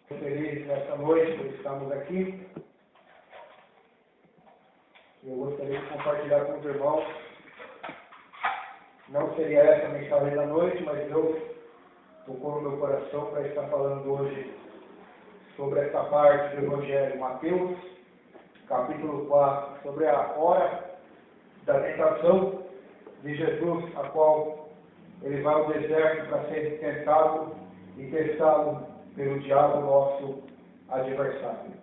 Feliz nessa noite por estarmos aqui. Eu gostaria de compartilhar com os irmãos. Não seria essa a mensagem da noite, mas Deus tocou no meu coração para estar falando hoje sobre essa parte do Evangelho. Mateus, capítulo 4, sobre a hora da tentação de Jesus, a qual ele vai ao deserto para ser tentado e testado pelo diabo, nosso adversário.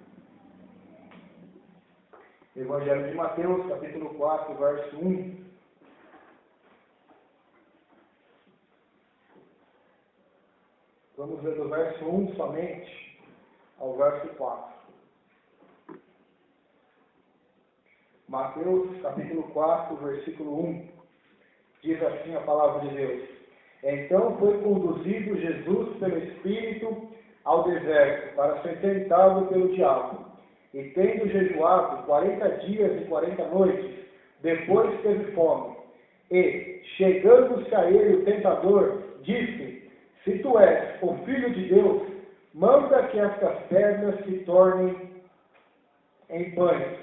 Evangelho de Mateus, capítulo 4, verso 1. Vamos ler do verso 1 somente ao verso 4. Mateus, capítulo 4, versículo 1. Diz assim a palavra de Deus: Então foi conduzido Jesus pelo Espírito ao deserto para ser tentado pelo diabo. E tendo jejuado 40 dias e 40 noites, depois teve fome. E, chegando-se a ele o tentador, disse: Se tu és o Filho de Deus, manda que estas pedras se tornem em pães.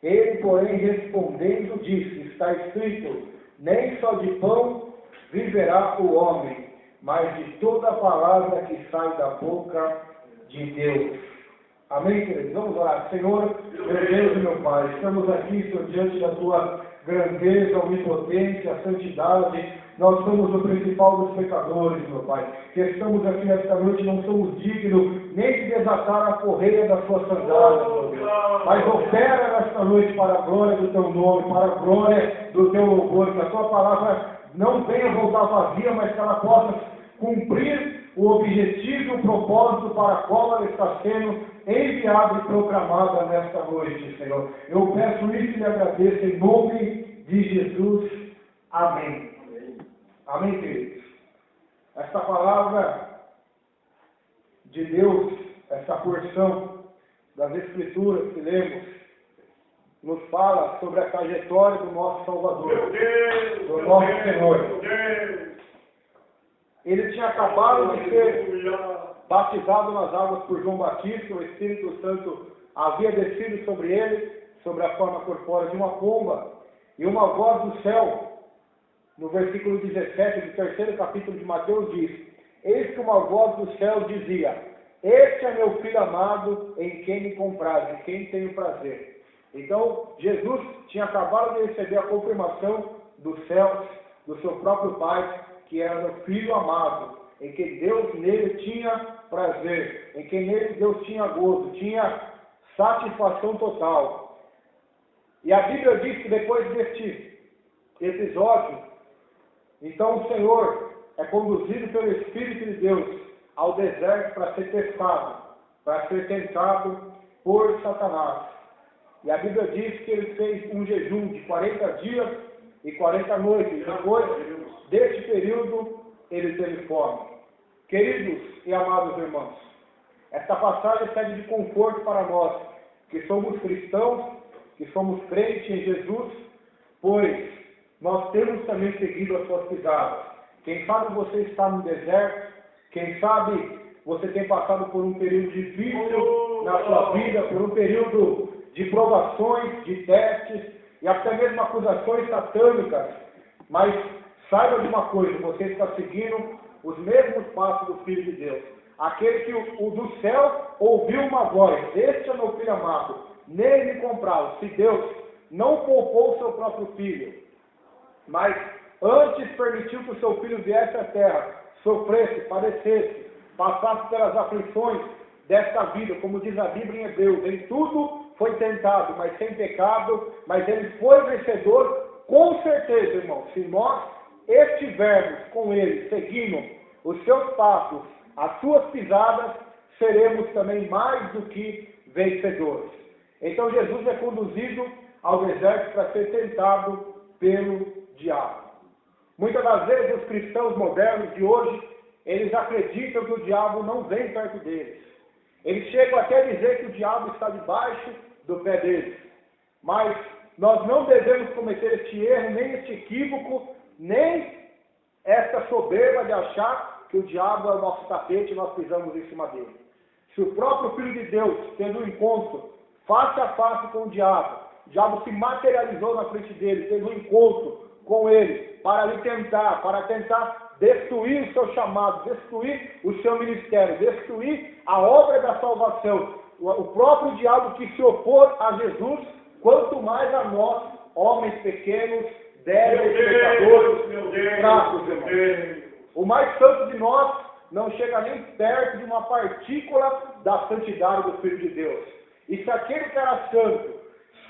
Ele, porém, respondendo, disse: Está escrito: Nem só de pão viverá o homem, mas de toda a palavra que sai da boca de Deus. Amém, queridos? Vamos orar. Senhor, meu Deus e meu Pai, estamos aqui, Senhor, diante da Tua grandeza, onipotência, santidade. Nós somos o principal dos pecadores, meu Pai, que estamos aqui nesta noite, não somos dignos nem de desatar a correia da Sua sandália, meu Deus. Mas opera nesta noite para a glória do Teu nome, para a glória do Teu louvor, que a Tua palavra não venha voltar vazia, mas que ela possa cumprir o objetivo e o propósito para a qual ela está sendo enviada e proclamada nesta noite, Senhor. Eu peço isso e lhe agradeço em nome de Jesus. Amém. Amém, queridos? Esta palavra de Deus, esta porção das Escrituras que lemos, nos fala sobre a trajetória do nosso Salvador, do nosso Senhor. Ele tinha acabado de ser batizado nas águas por João Batista, o Espírito Santo havia descido sobre ele, sobre a forma corpórea de uma pomba, e uma voz do céu, no versículo 17 do terceiro capítulo de Mateus, diz: Eis que uma voz do céu dizia: Este é meu Filho amado, em quem me compraz, em quem tenho prazer. Então, Jesus tinha acabado de receber a confirmação dos céus, do seu próprio Pai, que era o Filho amado, em que Deus nele tinha prazer, em que nele Deus tinha gozo, tinha satisfação total. E a Bíblia diz que depois deste episódio, então o Senhor é conduzido pelo Espírito de Deus ao deserto para ser testado, para ser tentado por Satanás. E a Bíblia diz que ele fez um jejum de 40 dias e 40 noites. E depois deste período, ele teve fome. Queridos e amados irmãos, esta passagem serve de conforto para nós, que somos cristãos, que somos crentes em Jesus, pois nós temos também seguido as suas pisadas. Quem sabe você está no deserto, quem sabe você tem passado por um período difícil na sua vida, por um período de provações, de testes e até mesmo acusações satânicas, mas saiba de uma coisa: você está seguindo os mesmos passos do Filho de Deus, aquele que o do céu ouviu uma voz: Este é meu Filho amado, nele me compraram. Se Deus não poupou o seu próprio Filho, mas antes permitiu que o seu Filho viesse à terra, sofresse, padecesse, passasse pelas aflições desta vida, como diz a Bíblia em Hebreus, em tudo foi tentado, mas sem pecado, mas ele foi vencedor, com certeza, irmão. Se nós estivermos com ele, seguindo os seus passos, as suas pisadas, seremos também mais do que vencedores. Então Jesus é conduzido ao deserto para ser tentado pelo diabo. Muitas das vezes os cristãos modernos de hoje, eles acreditam que o diabo não vem perto deles. Eles chegam até a dizer que o diabo está debaixo do pé deles. Mas nós não devemos cometer este erro, nem este equívoco, nem esta soberba de achar que o diabo é o nosso tapete e nós pisamos em cima dele. Se o próprio Filho de Deus teve um encontro face a face com o diabo se materializou na frente dele, teve um encontro com ele, para tentar destruir o seu chamado, destruir o seu ministério, destruir a obra da salvação. O próprio diabo que se opôs a Jesus, quanto mais a nós, homens pequenos, débeis, pecadores, fracos, irmãos. O mais santo de nós não chega nem perto de uma partícula da santidade do Filho de Deus. E se aquele que era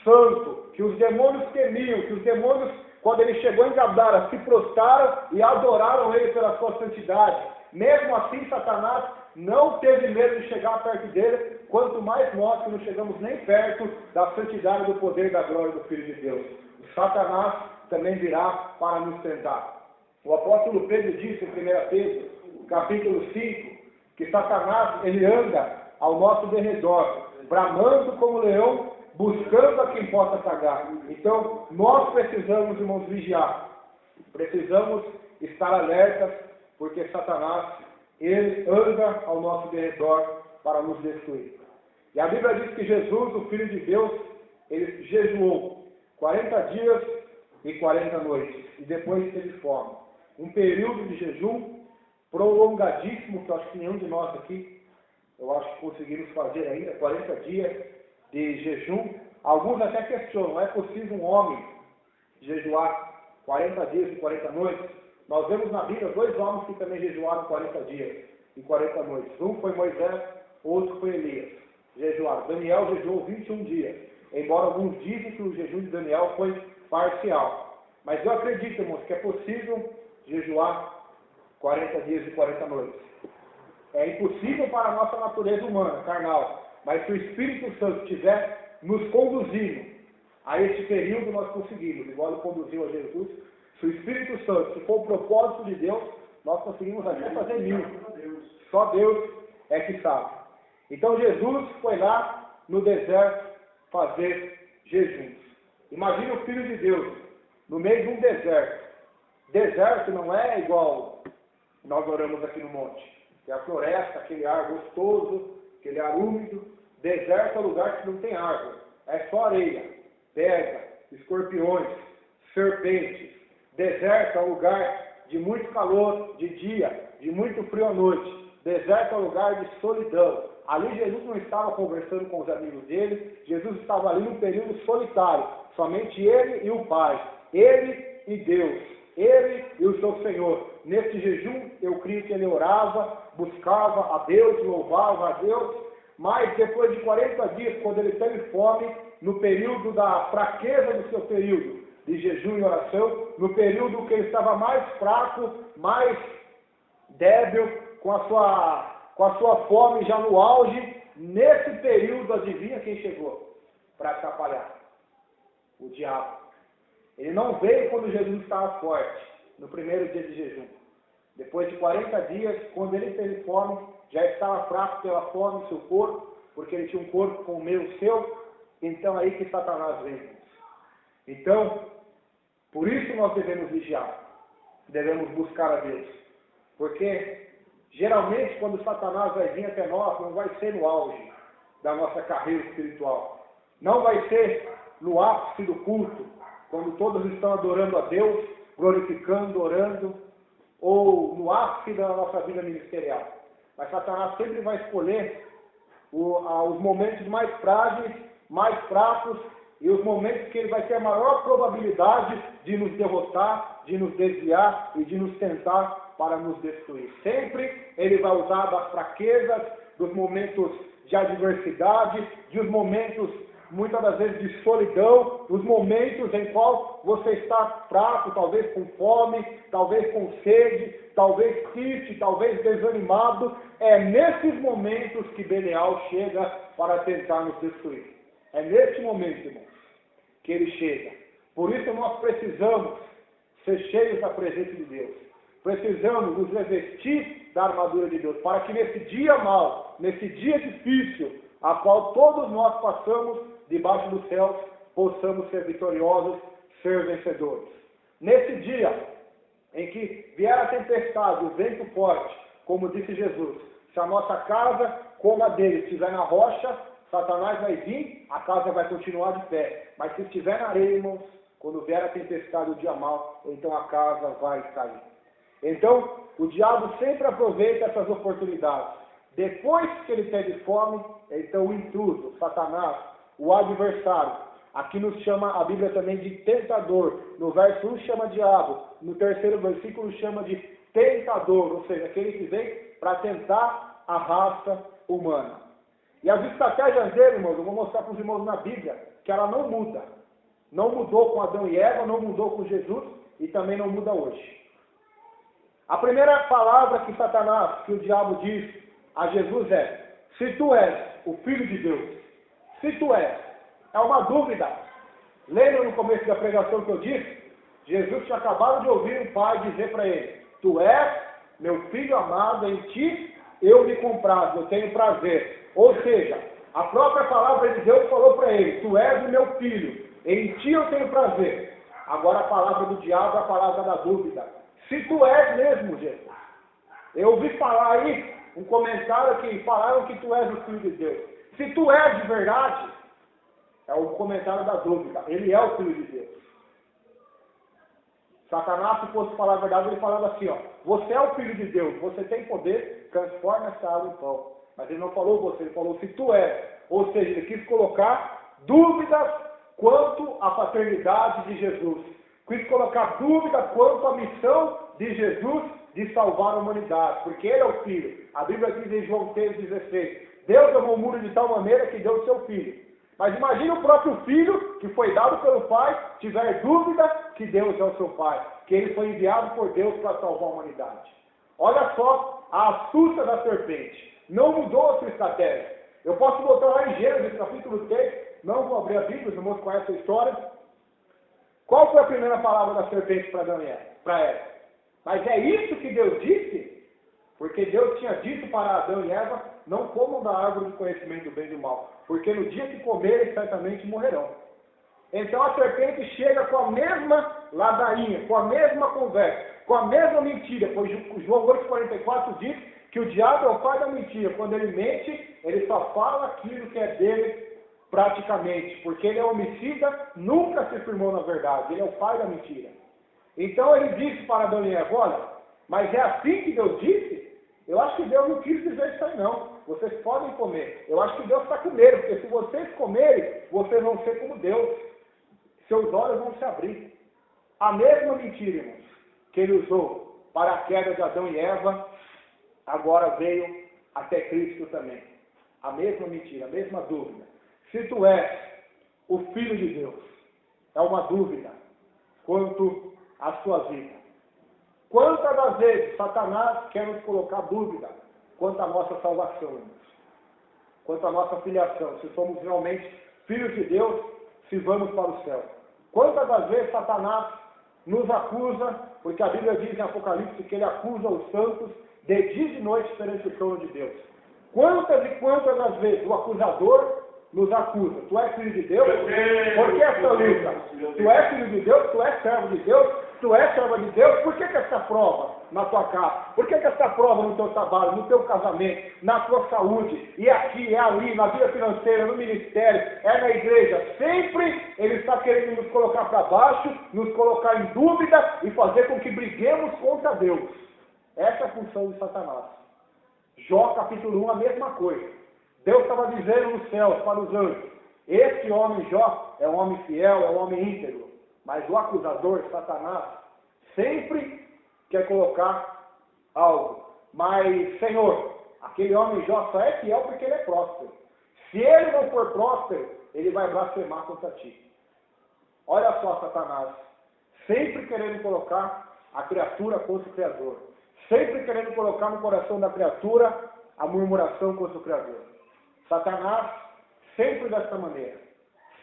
santo, que os demônios temiam, que os demônios, quando ele chegou em Gadara, se prostraram e adoraram ele pela sua santidade, mesmo assim Satanás não teve medo de chegar perto dele, quanto mais nós que não chegamos nem perto da santidade, do poder e da glória do Filho de Deus. O Satanás também virá para nos tentar. O apóstolo Pedro disse em 1 Pedro, capítulo 5, que Satanás, ele anda ao nosso derredor, bramando como leão, buscando a quem possa tragar. Então, nós precisamos, irmãos, vigiar. Precisamos estar alertas, porque Satanás, ele anda ao nosso derredor para nos destruir. E a Bíblia diz que Jesus, o Filho de Deus, ele jejuou 40 dias e 40 noites, e depois teve fome. Um período de jejum prolongadíssimo, que eu acho que nenhum de nós aqui, eu acho que conseguimos fazer ainda, 40 dias de jejum. Alguns até questionam, é possível um homem jejuar 40 dias e 40 noites? Nós vemos na Bíblia 2 homens que também jejuaram 40 dias e 40 noites. Um foi Moisés, outro foi Elias. Jejuaram. Daniel jejuou 21 dias, embora alguns dizem que o jejum de Daniel foi parcial. Mas eu acredito, irmãos, que é possível jejuar 40 dias e 40 noites. É impossível para a nossa natureza humana, carnal, mas se o Espírito Santo estiver nos conduzindo a esse período, nós conseguimos, igual ele conduziu a Jesus. Se o Espírito Santo, se for o propósito de Deus, nós conseguimos até fazer 1000. Só Deus é que sabe. Então Jesus foi lá no deserto fazer jejuns. Imagine o Filho de Deus no meio de um deserto. Deserto não é igual nós oramos aqui no monte. É a floresta, aquele ar gostoso, aquele ar úmido. Deserto é lugar que não tem árvore. É só areia, pedra, escorpiões, serpentes. Deserto é um lugar de muito calor de dia, de muito frio à noite. Deserto é um lugar de solidão. Ali Jesus não estava conversando com os amigos dele. Jesus estava ali num período solitário. Somente ele e o Pai. Ele e Deus. Ele e o seu Senhor. Nesse jejum, eu creio que ele orava, buscava a Deus, louvava a Deus. Mas depois de 40 dias, quando ele teve fome, no período da fraqueza do seu período de jejum e oração, no período que ele estava mais fraco, mais débil, com a sua fome já no auge, nesse período, adivinha quem chegou para atrapalhar? O diabo. Ele não veio quando Jesus estava forte, no primeiro dia de jejum. Depois de 40 dias, quando ele teve fome, já estava fraco pela fome do seu corpo, porque ele tinha um corpo como o meu, o seu. Então aí que Satanás vem. Então, por isso nós devemos vigiar, devemos buscar a Deus. Porque geralmente quando Satanás vai vir até nós, não vai ser no auge da nossa carreira espiritual. Não vai ser no ápice do culto, quando todos estão adorando a Deus, glorificando, orando, ou no ápice da nossa vida ministerial. Mas Satanás sempre vai escolher os momentos mais frágeis, mais fracos, e os momentos que ele vai ter a maior probabilidade de nos derrotar, de nos desviar e de nos tentar para nos destruir. Sempre ele vai usar das fraquezas, dos momentos de adversidade, dos momentos, muitas das vezes, de solidão, os momentos em qual você está fraco, talvez com fome, talvez com sede, talvez triste, talvez desanimado. É nesses momentos que Belial chega para tentar nos destruir. É nesse momento, irmãos, que ele chega. Por isso nós precisamos ser cheios da presença de Deus. Precisamos nos revestir da armadura de Deus, para que nesse dia mau, nesse dia difícil, a qual todos nós passamos debaixo dos céus, possamos ser vitoriosos, ser vencedores. Nesse dia em que vier a tempestade, o vento forte, como disse Jesus, Se a nossa casa, como a dele, estiver na rocha, Satanás vai vir, a casa vai continuar de pé. Mas se estiver na areia, irmãos, quando vier a tempestade, o dia mau, então a casa vai cair. Então, o diabo sempre aproveita essas oportunidades. Depois que ele teve fome, então o intruso, Satanás, o adversário, aqui nos chama a Bíblia também de tentador. No verso 1 chama diabo, no terceiro versículo chama de tentador, ou seja, aquele que vem para tentar a raça humana. E as estratégias dele, irmãos, eu vou mostrar para os irmãos na Bíblia, que ela não muda. Não mudou com Adão e Eva, não mudou com Jesus e também não muda hoje. A primeira palavra que Satanás, que o diabo diz a Jesus é: se tu és o Filho de Deus. Se tu és. É uma dúvida. Lembra no começo da pregação que eu disse? Jesus tinha acabado de ouvir o Pai dizer para ele: tu és meu Filho amado, em ti eu me comprazo, eu tenho prazer. Ou seja, a própria palavra de Deus falou para ele: tu és o meu Filho, em ti eu tenho prazer. Agora a palavra do diabo é a palavra da dúvida. Se tu és mesmo, Jesus. Eu ouvi falar aí, um comentário que falaram que tu és o Filho de Deus. Se tu és de verdade, é o comentário da dúvida. Ele é o Filho de Deus. Satanás, se fosse falar a verdade, ele falava assim, ó: você é o Filho de Deus, você tem poder, transforma essa água em pão. Mas ele não falou você, ele falou se tu és. Ou seja, ele quis colocar dúvidas quanto à paternidade de Jesus. Quis colocar dúvida quanto à missão de Jesus de salvar a humanidade, porque ele é o Filho. A Bíblia diz em João 3,16, Deus amou o mundo de tal maneira que deu o seu Filho. Mas imagine o próprio Filho, que foi dado pelo Pai, tiver dúvida que Deus é o seu Pai, que ele foi enviado por Deus para salvar a humanidade. Olha só a astúcia da serpente. Não mudou a sua estratégia. Eu posso botar lá em Gênesis, capítulo 3, não vou abrir a Bíblia, os irmãos conhecem a história. Qual foi a primeira palavra da serpente para Adão e Eva? Para Eva? Mas é isso que Deus disse? Porque Deus tinha dito para Adão e Eva: não comam da árvore do conhecimento do bem e do mal, porque no dia que comerem, certamente morrerão. Então a serpente chega com a mesma ladainha, com a mesma conversa, com a mesma mentira, pois João 8,44 diz que o diabo é o pai da mentira. Quando ele mente, ele só fala aquilo que é dele praticamente, porque ele é homicida, nunca se firmou na verdade, ele é o pai da mentira. Então ele disse para Adão e Eva: olha, mas é assim que Deus disse? Eu acho que Deus não quis dizer isso aí não. Vocês podem comer. Eu acho que Deus está com medo, porque se vocês comerem, vocês vão ser como Deus. Seus olhos vão se abrir. A mesma mentira, irmãos, que ele usou para a queda de Adão e Eva, agora veio até Cristo também. A mesma mentira, a mesma dúvida. Se tu és o Filho de Deus, é uma dúvida quanto à sua vida. Quantas das vezes Satanás quer nos colocar dúvida quanto à nossa salvação, irmãos? Quanto à nossa filiação, se somos realmente filhos de Deus, se vamos para o céu. Quantas das vezes Satanás nos acusa, porque a Bíblia diz em Apocalipse que ele acusa os santos de dia e de noite perante o trono de Deus. Quantas e quantas das vezes o acusador nos acusa: tu és filho de Deus? Por que essa luta? Tu és filho de Deus? Tu és servo de Deus? Tu és serva de Deus? Por que essa prova na tua casa? Por que essa prova no teu trabalho, no teu casamento, na tua saúde, e aqui, é ali, na vida financeira, no ministério, é na igreja? Sempre ele está querendo nos colocar para baixo, nos colocar em dúvida e fazer com que briguemos contra Deus. Essa é a função de Satanás. Jó capítulo 1, a mesma coisa. Deus estava dizendo nos céus para os anjos: este homem Jó é um homem fiel, é um homem íntegro. Mas o acusador, Satanás, sempre quer colocar algo. Mas, Senhor, aquele homem Jó só é fiel porque ele é próspero. Se ele não for próspero, ele vai blasfemar contra ti. Olha só Satanás, sempre querendo colocar a criatura contra o Criador. Sempre querendo colocar no coração da criatura a murmuração contra o Criador. Satanás, sempre dessa maneira.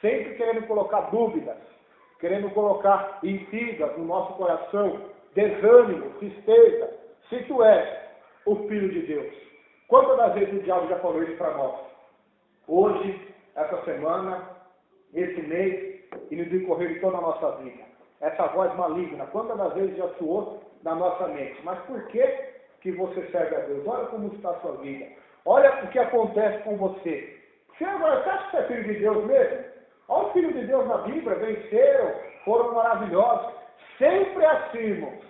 Sempre querendo colocar dúvidas, querendo colocar intrigas no nosso coração, desânimo, tristeza. Se tu és o Filho de Deus. Quantas das vezes o diabo já falou isso para nós? Hoje, essa semana, esse mês, e no decorrer de toda a nossa vida. Essa voz maligna, quantas das vezes já soou na nossa mente? Mas por que que você serve a Deus. Olha como está a sua vida. Olha o que acontece com você. Você acha que você é filho de Deus mesmo? Olha os filhos de Deus na Bíblia, venceram, foram maravilhosos. Sempre assim, irmãos.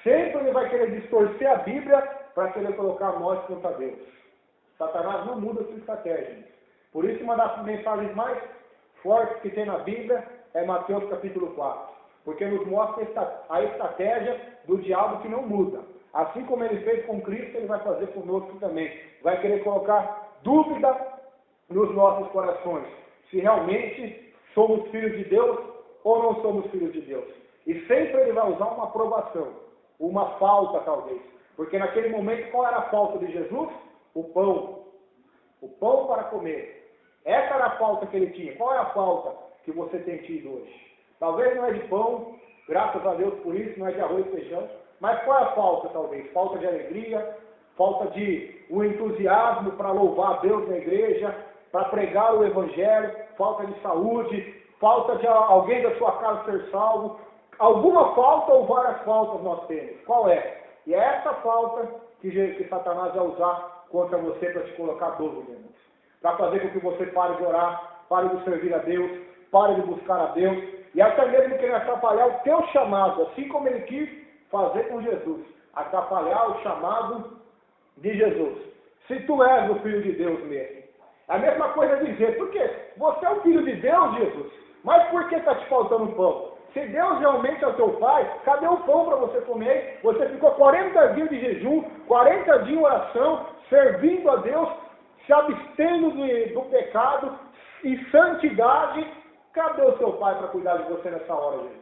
Sempre ele vai querer distorcer a Bíblia para querer colocar nós contra Deus. Satanás não muda a sua estratégia. Por isso, uma das mensagens mais fortes que tem na Bíblia é Mateus capítulo 4. Porque nos mostra a estratégia do diabo que não muda. Assim como ele fez com Cristo, ele vai fazer conosco também. Vai querer colocar dúvida nos nossos corações. Se realmente somos filhos de Deus ou não somos filhos de Deus. E sempre ele vai usar uma aprovação. Uma falta, talvez. Porque naquele momento, qual era a falta de Jesus? O pão. O pão para comer. Essa era a falta que ele tinha. Qual é a falta que você tem tido hoje? Talvez não é de pão, graças a Deus por isso, não é de arroz e feijão. Mas qual é a falta, talvez? Falta de alegria, falta de um entusiasmo para louvar a Deus na igreja, para pregar o Evangelho, falta de saúde, falta de alguém da sua casa ser salvo. Alguma falta ou várias faltas nós temos. Qual é? E é essa falta que Satanás vai usar contra você para te colocar dúvida, irmãos. Para fazer com que você pare de orar, pare de servir a Deus, pare de buscar a Deus. E até mesmo querer atrapalhar o teu chamado, assim como ele quis fazer com Jesus. Atrapalhar o chamado de Jesus. Se tu és o Filho de Deus mesmo. É a mesma coisa dizer, por quê? Você é o Filho de Deus, Jesus. Mas por que está te faltando pão? Se Deus realmente é o teu Pai, cadê o pão para você comer? Você ficou 40 dias de jejum, 40 dias de oração, servindo a Deus, se abstendo do pecado e santidade. Cadê o seu Pai para cuidar de você nessa hora, Jesus?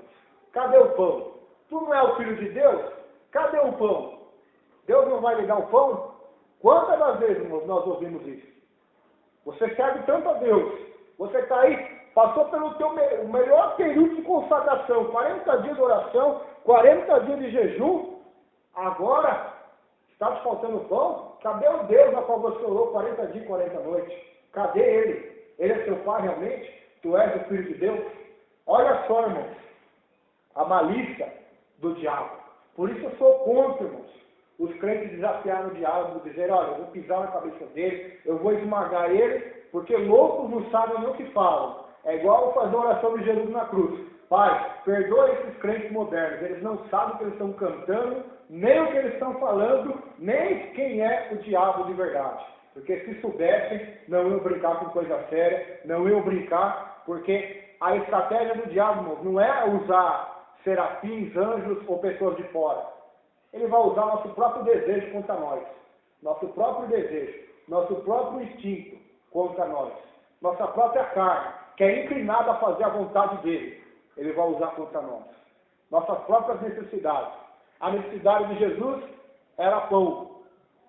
Cadê o pão? Tu não é o Filho de Deus? Cadê o pão? Deus não vai lhe dar o pão? Quantas das vezes, irmãos, nós ouvimos isso? Você serve tanto a Deus. Você está aí, passou pelo o melhor período de consagração, 40 dias de oração, 40 dias de jejum. Agora, está te faltando pão? Cadê o Deus na qual você orou 40 dias e 40 noites? Cadê Ele? Ele é seu Pai realmente? Tu és o Filho de Deus? Olha só, irmãos, a malícia do diabo. Por isso eu sou contra, irmãos, os crentes desafiaram o diabo, dizer, olha, eu vou pisar na cabeça dele, eu vou esmagar ele, porque loucos não sabem nem o que falam. É igual fazer a oração de Jesus na cruz. Pai, perdoa esses crentes modernos, eles não sabem o que eles estão cantando, nem o que eles estão falando, nem quem é o diabo de verdade. Porque se soubessem, não iam brincar com coisa séria, não iam brincar, porque a estratégia do diabo, irmãos, não é usar serafins, anjos ou pessoas de fora. Ele vai usar nosso próprio desejo contra nós. Nosso próprio desejo, nosso próprio instinto contra nós. Nossa própria carne, que é inclinada a fazer a vontade dele. Ele vai usar contra nós. Nossas próprias necessidades. A necessidade de Jesus era pão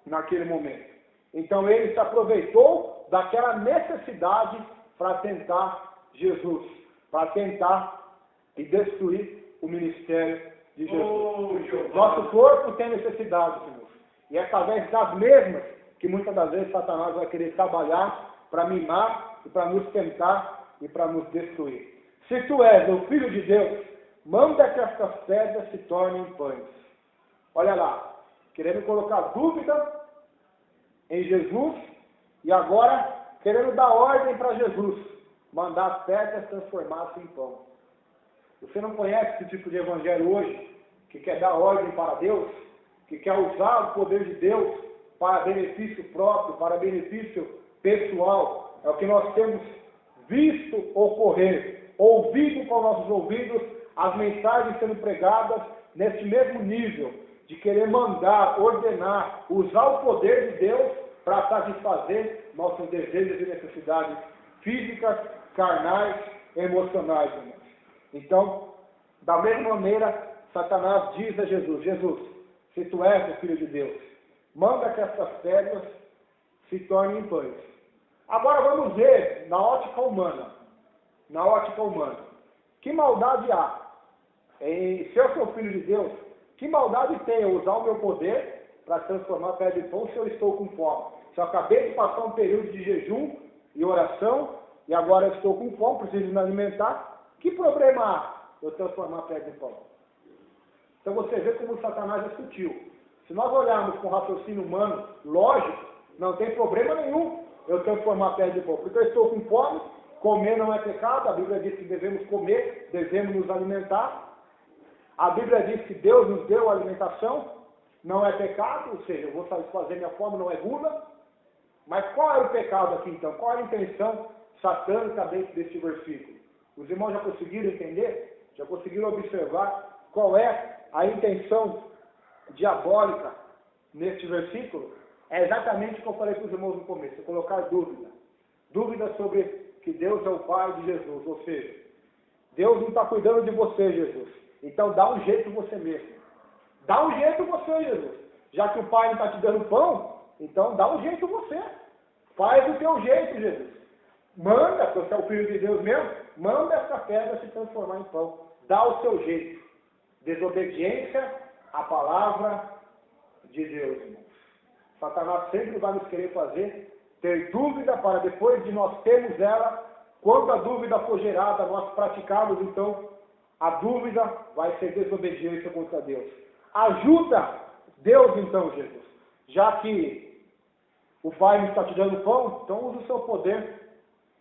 naquele momento. Então ele se aproveitou daquela necessidade para tentar Jesus, para tentar e destruir o ministério de Jesus. Nosso corpo tem necessidades, irmãos. E é através das mesmas que muitas das vezes Satanás vai querer trabalhar para mimar e para nos tentar e para nos destruir. Se tu és o Filho de Deus, manda que estas pedras se tornem pães. Olha lá, querendo colocar dúvida em Jesus e agora querendo dar ordem para Jesus, mandar as pedras transformar-se em pão. Você não conhece esse tipo de evangelho hoje, que quer dar ordem para Deus, que quer usar o poder de Deus para benefício próprio, para benefício pessoal? É o que nós temos visto ocorrer, ouvido com nossos ouvidos, as mensagens sendo pregadas nesse mesmo nível, de querer mandar, ordenar, usar o poder de Deus para satisfazer nossos desejos e necessidades físicas, carnais, emocionais, irmãos. Então, da mesma maneira, Satanás diz a Jesus, Jesus, se tu és o Filho de Deus, manda que essas pedras se tornem pães. Agora vamos ver, na ótica humana, que maldade há em ser o seu Filho de Deus? Que maldade tem eu usar o meu poder para transformar a pedra em pão se eu estou com fome? Se eu acabei de passar um período de jejum e oração, e agora eu estou com fome, preciso me alimentar, que problema há eu transformar a pedra em pão? Então você vê como Satanás é sutil. Se nós olharmos com raciocínio humano, lógico, não tem problema nenhum eu transformar pedra de pão, porque eu estou com fome, comer não é pecado, a Bíblia diz que devemos comer, devemos nos alimentar. A Bíblia diz que Deus nos deu a alimentação, não é pecado, ou seja, eu vou satisfazer minha fome, não é gula. Mas qual é o pecado aqui então? Qual é a intenção satânica dentro deste versículo? Os irmãos já conseguiram entender? Já conseguiram observar qual é a intenção diabólica neste versículo? É exatamente o que eu falei para os irmãos no começo, colocar dúvida. Dúvida sobre que Deus é o Pai de Jesus, ou seja, Deus não está cuidando de você, Jesus. Então dá um jeito você mesmo. Dá um jeito você, Jesus. Já que o Pai não está te dando pão, então dá um jeito você. Faz o teu jeito, Jesus. Manda, se você é o Filho de Deus mesmo, manda essa pedra se transformar em pão. Dá o seu jeito. Desobediência à palavra de Deus, irmãos. Satanás sempre vai nos querer fazer ter dúvida para depois de nós termos ela, quando a dúvida for gerada, nós praticarmos, então, a dúvida vai ser desobediência contra Deus. Ajuda Deus, então, Jesus. Já que o Pai não está te dando pão, então usa o seu poder,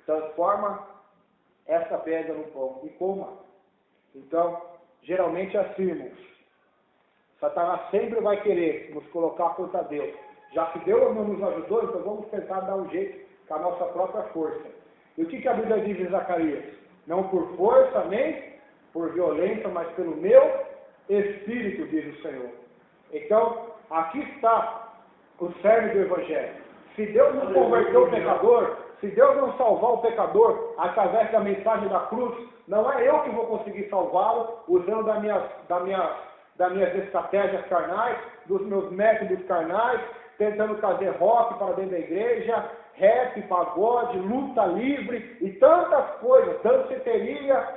transforma essa pedra no pão e coma. Então, geralmente é assim, irmãos. Satanás sempre vai querer nos colocar contra Deus. Já que Deus não nos ajudou, então vamos tentar dar um jeito com a nossa própria força. E o que a Bíblia diz em Zacarias? Não por força, nem por violência, mas pelo meu Espírito, diz o Senhor. Então, aqui está o cerne do Evangelho. Se Deus não converteu o pecador, se Deus não salvar o pecador através da mensagem da cruz, não é eu que vou conseguir salvá-lo usando das minhas estratégias carnais, dos meus métodos carnais, tentando trazer rock para dentro da igreja, rap, pagode, luta livre e tantas coisas, danceteria,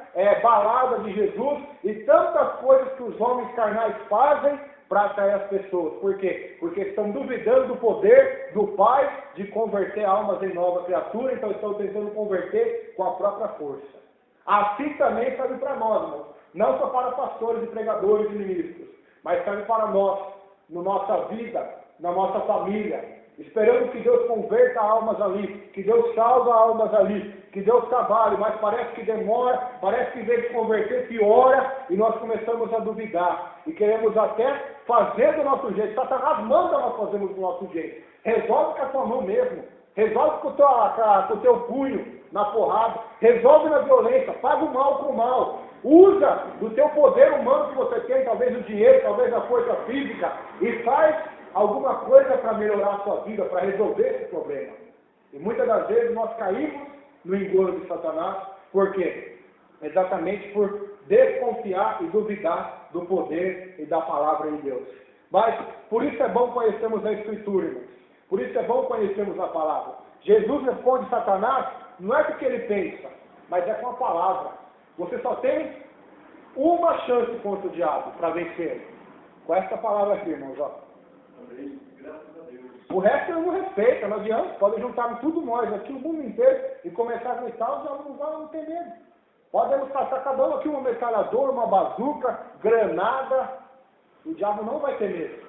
balada de Jesus e tantas coisas que os homens carnais fazem para atrair as pessoas. Por quê? Porque estão duvidando do poder do Pai de converter almas em nova criatura, então estão tentando converter com a própria força. Assim também serve para nós, irmãos. Não só para pastores e pregadores e ministros, mas serve para nós, na nossa vida, na nossa família, esperando que Deus converta almas ali, que Deus salva almas ali, que Deus trabalhe, mas parece que demora, parece que em vez de converter, piora, e nós começamos a duvidar, e queremos até fazer do nosso jeito. Satanás manda nós fazermos do nosso jeito. Resolve com a tua mão mesmo, resolve com o teu punho na porrada, resolve na violência, paga o mal com o mal. Usa do teu poder humano que você tem, talvez o dinheiro, talvez a força física, e faz alguma coisa para melhorar a sua vida, para resolver esse problema. E muitas das vezes nós caímos no engodo de Satanás, por quê? Exatamente por desconfiar e duvidar do poder e da palavra de Deus. Mas, por isso é bom conhecermos a Escritura, irmãos. Por isso é bom conhecermos a palavra. Jesus responde Satanás, não é porque ele pensa, mas é com a palavra. Você só tem uma chance contra o diabo para vencer. Com essa palavra aqui, irmãos, ó. O resto eu não respeito, não adianta. Podem juntar tudo nós aqui, o mundo inteiro, e começar a gritar, o diabo não tem medo. Podemos caçar cada um aqui uma metralhadora, uma bazuca, granada. O diabo não vai ter medo.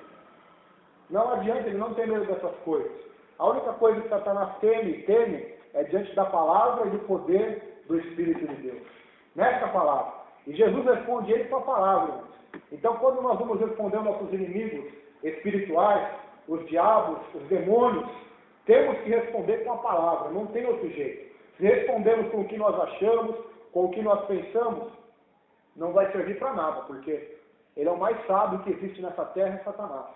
Não adianta, ele não tem medo dessas coisas. A única coisa que Satanás teme é diante da palavra e do poder do Espírito de Deus. Nessa palavra. E Jesus responde ele com a palavra. Então, quando nós vamos responder aos nossos inimigos espirituais, os diabos, os demônios, temos que responder com a palavra, não tem outro jeito. Se respondemos com o que nós achamos, com o que nós pensamos, não vai servir para nada, porque ele é o mais sábio que existe nessa terra, é Satanás.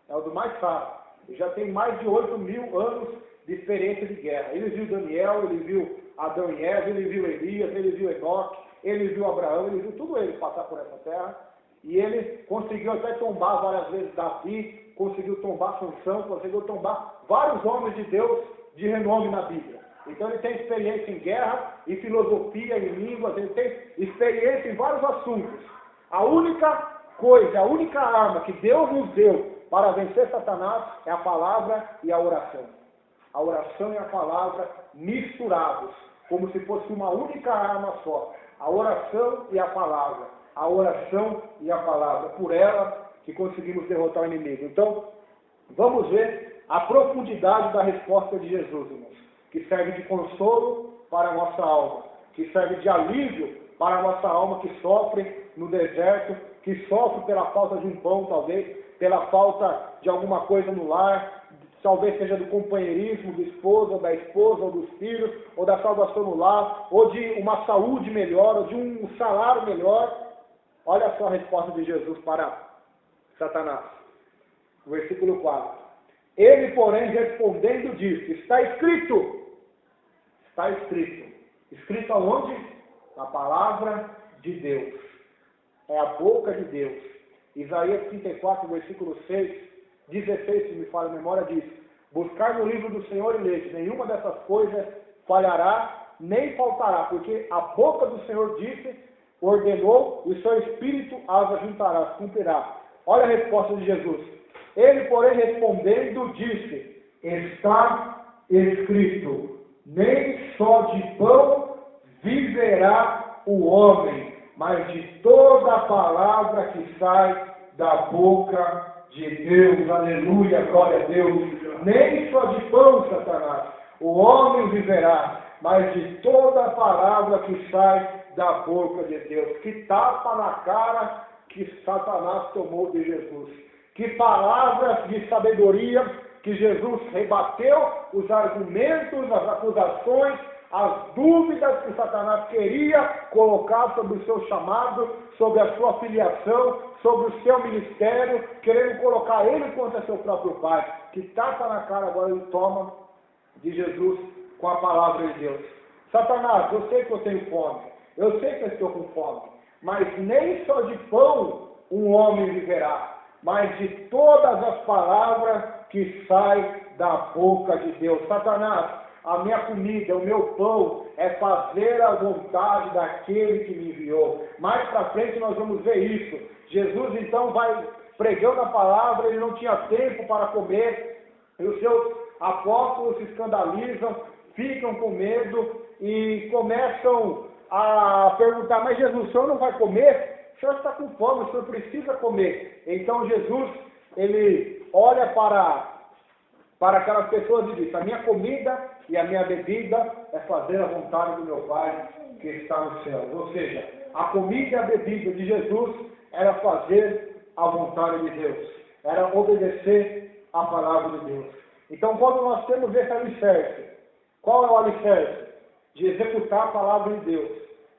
É o do mais sábio. Ele já tem mais de 8.000 anos de experiência de guerra. Ele viu Daniel, ele viu Adão e Eva, ele viu Elias, ele viu Enoque, ele viu Abraão, ele viu tudo ele passar por essa terra. E ele conseguiu até tombar várias vezes Davi, conseguiu tombar Sansão, conseguiu tombar vários homens de Deus de renome na Bíblia. Então ele tem experiência em guerra, em filosofia, em línguas, ele tem experiência em vários assuntos. A única coisa, a única arma que Deus nos deu para vencer Satanás é a palavra e a oração. A oração e a palavra misturados, como se fosse uma única arma só. A oração e a palavra. A oração e a palavra. Por ela que conseguimos derrotar o inimigo. Então, vamos ver a profundidade da resposta de Jesus, irmãos, que serve de consolo para a nossa alma, que serve de alívio para a nossa alma que sofre no deserto, que sofre pela falta de um pão, talvez, pela falta de alguma coisa no lar, talvez seja do companheirismo do esposo, ou da esposa, ou dos filhos, ou da salvação no lar, ou de uma saúde melhor, ou de um salário melhor. Olha só a resposta de Jesus para Satanás. Versículo 4. Ele, porém, respondendo, disse: está escrito. Está escrito. Escrito aonde? Na palavra de Deus. É a boca de Deus. Isaías 34, versículo 16, se me falha a memória, diz: buscar no livro do Senhor e ler, nenhuma dessas coisas falhará, nem faltará, porque a boca do Senhor disse, ordenou, e o seu Espírito as ajuntará, cumprirá. Olha a resposta de Jesus. Ele, porém, respondendo, disse: está escrito, nem só de pão viverá o homem, mas de toda a palavra que sai da boca de Deus. Aleluia, glória a Deus. Nem só de pão, Satanás, o homem viverá, mas de toda a palavra que sai da boca de Deus. Que tapa na cara que Satanás tomou de Jesus. Que palavras de sabedoria que Jesus rebateu, os argumentos, as acusações, as dúvidas que Satanás queria colocar sobre o seu chamado, sobre a sua filiação, sobre o seu ministério, querendo colocar ele contra seu próprio pai. Que tapa na cara agora ele toma de Jesus com a palavra de Deus. Satanás, eu sei que eu tenho fome, eu sei que eu estou com fome, mas nem só de pão um homem viverá, mas de todas as palavras que saem da boca de Deus. Satanás, a minha comida, o meu pão é fazer a vontade daquele que me enviou. Mais para frente nós vamos ver isso. Jesus então vai pregando a palavra, ele não tinha tempo para comer, e os seus apóstolos se escandalizam, ficam com medo e começam a perguntar: mas Jesus, o senhor não vai comer? O senhor está com fome, o senhor precisa comer. Então Jesus, ele olha para aquelas pessoas e diz: a minha comida e a minha bebida é fazer a vontade do meu Pai que está no céu. Ou seja, a comida e a bebida de Jesus era fazer a vontade de Deus, era obedecer a palavra de Deus. Então, quando nós temos esse alicerce, qual é o alicerce? De executar a palavra de Deus,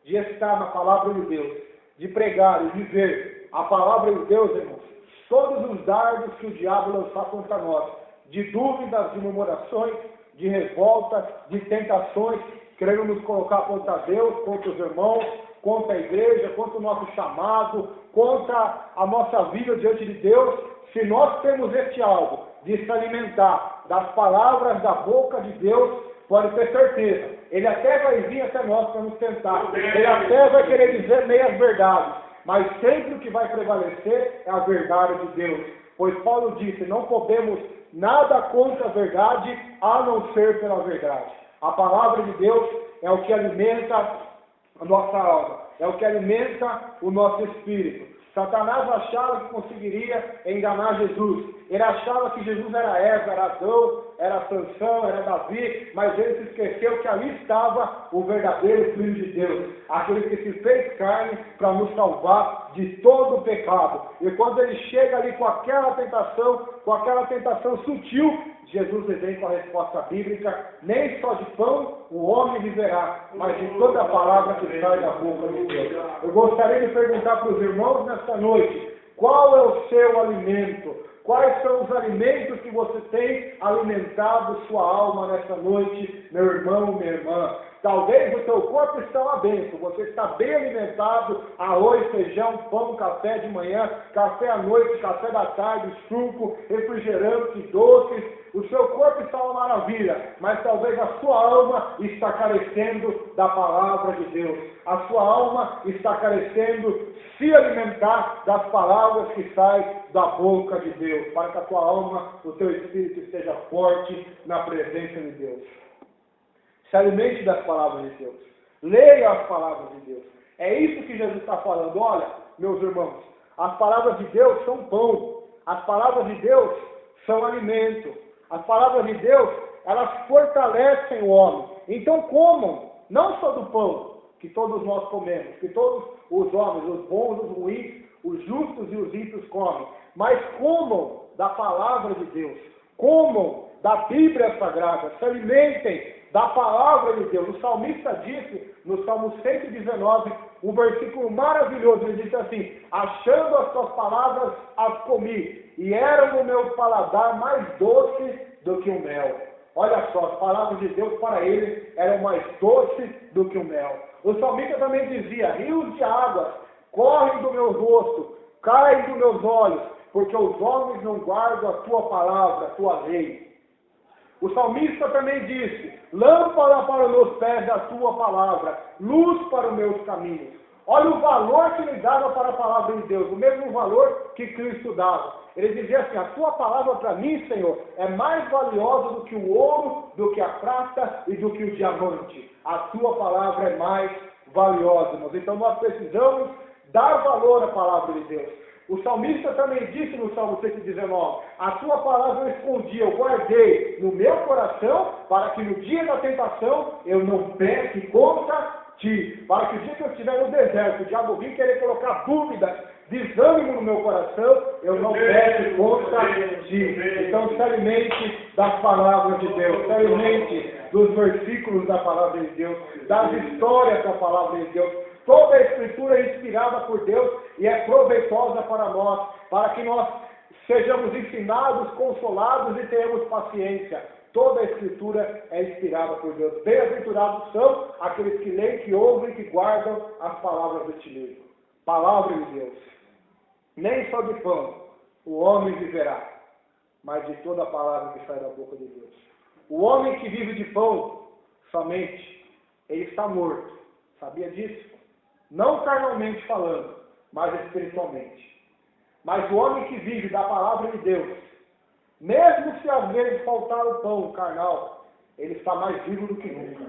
de estar na palavra de Deus, de pregar e viver a palavra de Deus, irmãos. Todos os dardos que o diabo lançar contra nós, de dúvidas, de murmurações, de revolta, de tentações, querendo nos colocar contra Deus, contra os irmãos, contra a igreja, contra o nosso chamado, contra a nossa vida diante de Deus. Se nós temos este alvo de se alimentar das palavras da boca de Deus, pode ter certeza, ele até vai vir até nós para nos tentar, ele até vai querer dizer meias verdades, mas sempre o que vai prevalecer é a verdade de Deus. Pois Paulo disse: não podemos nada contra a verdade, a não ser pela verdade. A palavra de Deus é o que alimenta a nossa alma, é o que alimenta o nosso espírito. Satanás achava que conseguiria enganar Jesus. Ele achava que Jesus era Eva, era Adão, era Sansão, era Davi, mas ele se esqueceu que ali estava o verdadeiro Filho de Deus, aquele que se fez carne para nos salvar de todo o pecado. E quando ele chega ali com aquela tentação sutil, Jesus vem com a resposta bíblica: nem só de pão o homem viverá, mas de toda a palavra que sai da boca de Deus. Eu gostaria de perguntar para os irmãos nesta noite: qual é o seu alimento? Quais são os alimentos que você tem alimentado sua alma nesta noite, meu irmão, minha irmã? Talvez o seu corpo está uma bênção, você está bem alimentado: arroz, feijão, pão, café de manhã, café à noite, café da tarde, suco, refrigerante, doces. O seu corpo está uma maravilha, mas talvez a sua alma está carecendo da palavra de Deus. A sua alma está carecendo se alimentar das palavras que saem da boca de Deus, para que a tua alma, o teu espírito esteja forte na presença de Deus. Se alimente das palavras de Deus. Leia as palavras de Deus. É isso que Jesus está falando. Olha, meus irmãos, As palavras de Deus são pão. As palavras de Deus são alimento. As palavras de Deus, elas fortalecem o homem. Então comam, não só do pão que todos nós comemos, que todos os homens, os bons, os ruins, os justos e os ímpios comem, mas comam da palavra de Deus, comam da Bíblia Sagrada, se alimentem da palavra de Deus. O salmista disse, no Salmo 119, um versículo maravilhoso, ele disse assim: achando as tuas palavras, as comi, e eram no meu paladar mais doce do que o mel. Olha só, as palavras de Deus para ele eram mais doces do que o mel. O salmista também dizia: rios de águas correm do meu rosto, caem dos meus olhos, porque os homens não guardam a tua palavra, a tua lei. O salmista também disse: lâmpada para os meus pés da tua palavra, luz para os meus caminhos. Olha o valor que ele dava para a palavra de Deus, o mesmo valor que Cristo dava. Ele dizia assim: a tua palavra para mim, Senhor, é mais valiosa do que o ouro, do que a prata e do que o diamante. A tua palavra é mais valiosa, irmãos. Então nós precisamos dar valor à palavra de Deus. O salmista também disse no Salmo 119: a tua palavra eu escondi, eu guardei no meu coração, para que no dia da tentação eu não peque contra ti. Para que o dia que eu estiver no deserto, o diabo vir querer colocar dúvidas, desânimo no meu coração, eu não peque contra ti. Então se alimente das palavras de Deus, se alimente dos versículos da palavra de Deus, das histórias da palavra de Deus. Toda a Escritura é inspirada por Deus e é proveitosa para nós, para que nós sejamos ensinados, consolados e tenhamos paciência. Toda a Escritura é inspirada por Deus. Bem-aventurados são aqueles que leem, que ouvem e que guardam as palavras deste livro. Palavra de Deus. Nem só de pão o homem viverá, mas de toda a palavra que sai da boca de Deus. O homem que vive de pão somente, ele está morto. Sabia disso? Não carnalmente falando, mas espiritualmente. Mas o homem que vive da palavra de Deus, mesmo se às vezes faltar o pão carnal, ele está mais vivo do que nunca.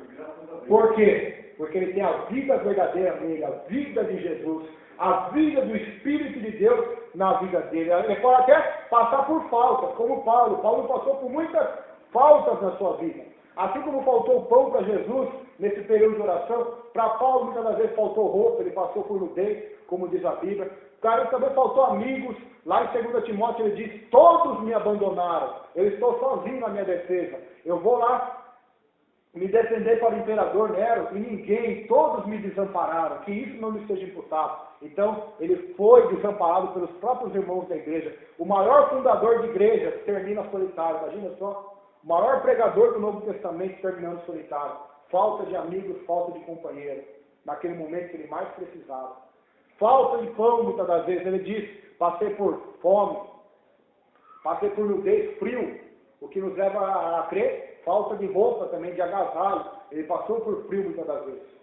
Por quê? Porque ele tem a vida verdadeira nele, a vida de Jesus, a vida do Espírito de Deus na vida dele. Ele pode até passar por faltas, como Paulo. Paulo passou por muitas faltas na sua vida. Assim como faltou o pão para Jesus nesse período de oração, para Paulo muitas das vezes faltou roupa, ele passou por nudez, como diz a Bíblia. Para ele também faltou amigos. Lá em 2 Timóteo ele diz: todos me abandonaram, eu estou sozinho na minha defesa. Eu vou lá me defender para o imperador Nero e ninguém, todos me desampararam, que isso não me seja imputado. Então ele foi desamparado pelos próprios irmãos da igreja. O maior fundador de igreja termina solitário, imagina só. O maior pregador do Novo Testamento terminando solitário. Falta de amigos, falta de companheiro. Naquele momento que ele mais precisava. Falta de pão, muitas das vezes. Ele diz: passei por fome, passei por nudez, frio. O que nos leva a crer, falta de roupa também, de agasalho. Ele passou por frio muitas das vezes.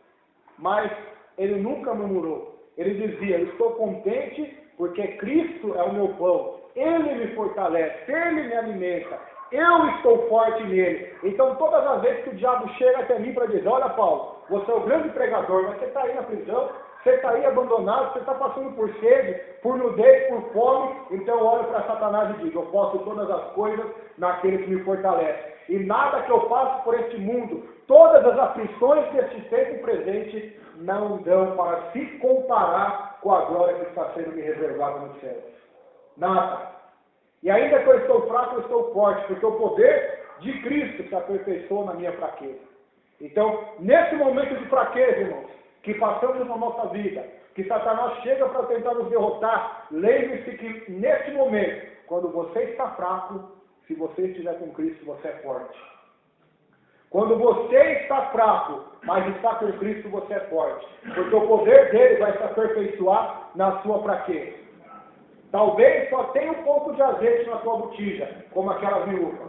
Mas ele nunca murmurou. Ele dizia: eu estou contente porque Cristo é o meu pão. Ele me fortalece, Ele me alimenta. Eu estou forte nele. Então, todas as vezes que o diabo chega até mim para dizer: olha, Paulo, você é o grande pregador, mas você está aí na prisão, você está aí abandonado, você está passando por sede, por nudez, por fome. Então, eu olho para Satanás e digo: eu posso todas as coisas naquele que me fortalece. E nada que eu faço por este mundo, todas as aflições deste tempo presente, não dão para se comparar com a glória que está sendo me reservada nos céus. Nada. E ainda que eu estou fraco, eu estou forte, porque o poder de Cristo se aperfeiçoa na minha fraqueza. Então, nesse momento de fraqueza, irmãos, que passamos na nossa vida, que Satanás chega para tentar nos derrotar, lembre-se que nesse momento, quando você está fraco, se você estiver com Cristo, você é forte. Quando você está fraco, mas está com Cristo, você é forte. Porque o poder dele vai se aperfeiçoar na sua fraqueza. Talvez só tenha um pouco de azeite na tua botija, como aquela viúva.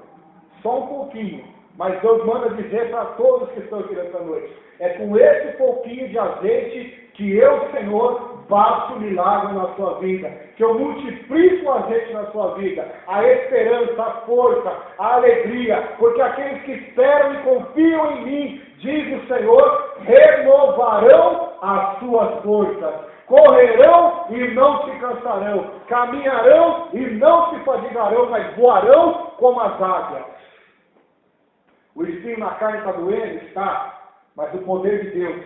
Só um pouquinho. Mas Deus manda dizer para todos que estão aqui nessa noite: é com esse pouquinho de azeite que eu, Senhor, faço milagre na sua vida. Que eu multiplico o azeite na sua vida. A esperança, a força, a alegria. Porque aqueles que esperam e confiam em mim, diz o Senhor, renovarão as suas forças. correrão e não se cansarão, caminharão e não se fadigarão, mas voarão como as águias. O espinho na carne está doendo? Está, mas o poder de Deus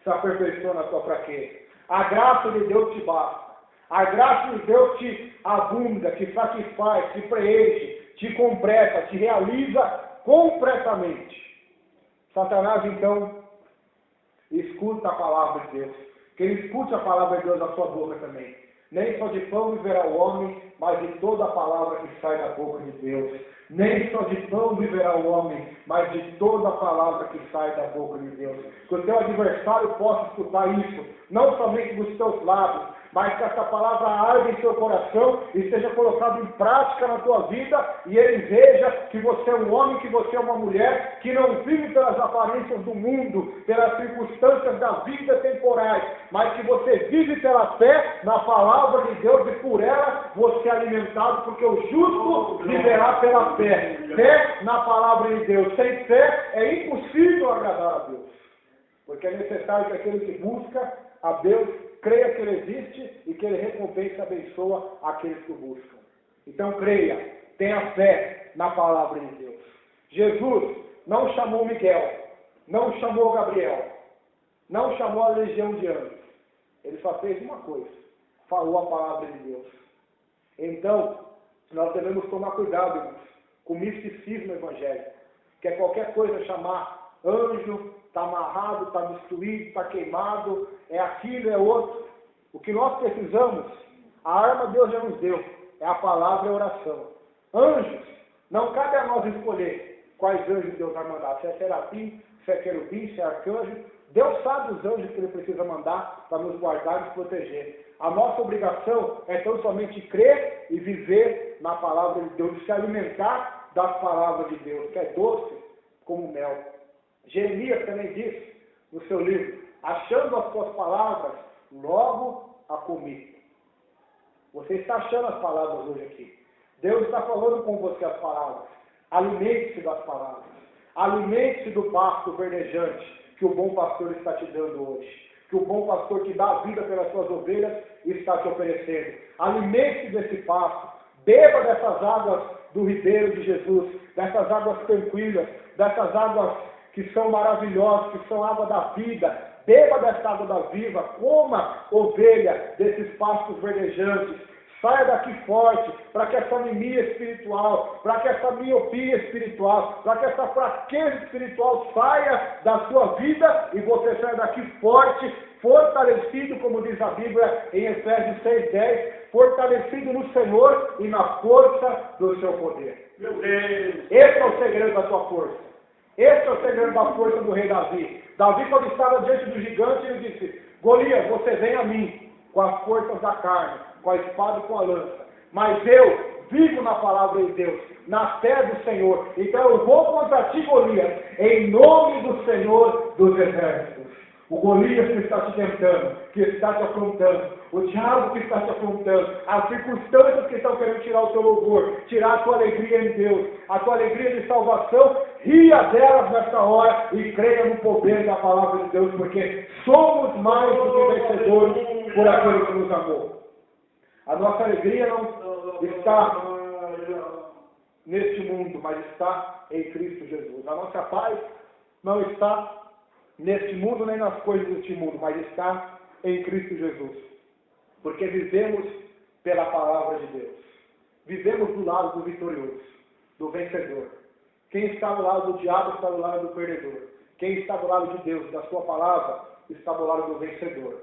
se aperfeiçoa na tua fraqueza. A graça de Deus te basta. A graça de Deus te abunda, te satisfaz, te preenche, te completa, te realiza completamente. Satanás, então, escuta a palavra de Deus. Que ele escute a palavra de Deus da sua boca também. Nem só de pão viverá o homem, mas de toda a palavra que sai da boca de Deus. Nem só de pão viverá o homem, mas de toda a palavra que sai da boca de Deus. Que o teu adversário possa escutar isso, não somente dos teus lábios, mas que essa palavra arde em seu coração e seja colocada em prática na tua vida, e ele veja que você é um homem, que você é uma mulher, que não vive pelas aparências do mundo, pelas circunstâncias da vida temporais, mas que você vive pela fé na palavra de Deus, e por ela você é alimentado, porque o justo viverá pela fé. Fé na palavra de Deus. Sem fé é impossível agradar a Deus, porque é necessário que aquele que busca a Deus creia que Ele existe e que Ele recompensa e abençoa aqueles que o buscam. Então creia, tenha fé na palavra de Deus. Jesus não chamou Miguel, não chamou Gabriel, não chamou a legião de anjos. Ele só fez uma coisa, falou a palavra de Deus. Então, nós devemos tomar cuidado, irmãos, com o misticismo evangélico, que é qualquer coisa chamar anjo, está amarrado, está destruído, está queimado, é aquilo, é outro. O que nós precisamos, a arma Deus já nos deu, é a palavra e a oração. Anjos, não cabe a nós escolher quais anjos Deus vai mandar, se é serafim, se é querubim, se é arcanjo. Deus sabe os anjos que Ele precisa mandar para nos guardar e nos proteger. A nossa obrigação é tão somente crer e viver na palavra de Deus, se alimentar das palavras de Deus, que é doce como mel. Jeremias também disse no seu livro: achando as tuas palavras, logo a comi. Você está achando as palavras hoje aqui. Deus está falando com você as palavras. Alimente-se das palavras. Alimente-se do pasto verdejante que o bom pastor está te dando hoje. Que o bom pastor que dá a vida pelas suas ovelhas está te oferecendo. Alimente-se desse pasto. Beba dessas águas do ribeiro de Jesus. Dessas águas tranquilas. Dessas águas que são maravilhosas, que são água da vida. Beba dessa água da vida, coma ovelha desses pastos verdejantes. Saia daqui forte, para que essa anemia espiritual, para que essa miopia espiritual, para que essa fraqueza espiritual saia da sua vida e você saia daqui forte, fortalecido, como diz a Bíblia em Efésios 6:10, fortalecido no Senhor e na força do seu poder. Meu Deus! Esse é o segredo da sua força. Esse é o segredo da força do rei Davi. Davi, quando estava diante do gigante, ele disse: Golias, você vem a mim com as forças da carne, com a espada e com a lança. Mas eu vivo na palavra de Deus, na fé do Senhor. Então eu vou contra ti, Golias, em nome do Senhor dos Exércitos. O Golias que está te tentando, que está te afrontando, o diabo que está te afrontando, as circunstâncias que estão querendo tirar o teu louvor, tirar a tua alegria em Deus, a tua alegria de salvação, ria delas nessa hora e creia no poder da palavra de Deus, porque somos mais do que vencedores por aquele que nos amou. A nossa alegria não está neste mundo, mas está em Cristo Jesus. A nossa paz não está neste mundo nem nas coisas deste mundo, mas está em Cristo Jesus. Porque vivemos pela palavra de Deus. Vivemos do lado do vitorioso, do vencedor. Quem está do lado do diabo está do lado do perdedor. Quem está do lado de Deus, da sua palavra, está do lado do vencedor.